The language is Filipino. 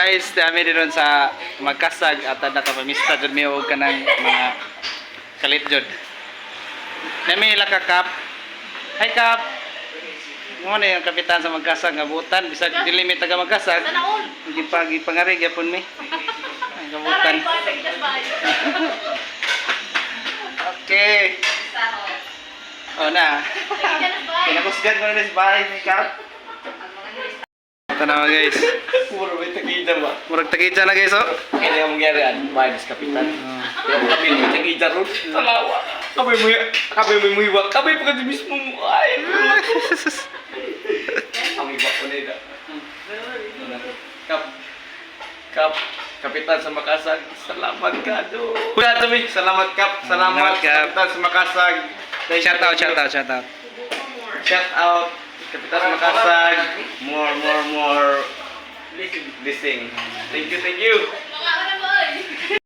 Guys, dami din ron sa magkasag at nakapamista jud mi og kanang mga kalit jud. Nami ila ka kap. Hi kap. Mo na yung kapitan sa magkasag nga butan bisag dili mi taga magkasag. Gipangari gyapon mi. Ang gabutan. Okay. Oh na. Kinakusgan mo na sa bahay ni kap. Tanaw guys. Puro may takida ba? Murag takita na guys oh. Kaya yung mangyari minus kapitan. Kaya mo kami may takida ron. Talawa. Kami mo iwak. Kami pa kasi mismo mo. Ay. Kami iwak ko na ito. Kap. Kapitan sa Makasag. Salamat ka do. Kuya Tumi. Salamat Kap. Salamat Kapitan sa Makasag. Shout out. Shout out. Kapitan sa Makasag. More blessing. Thank you.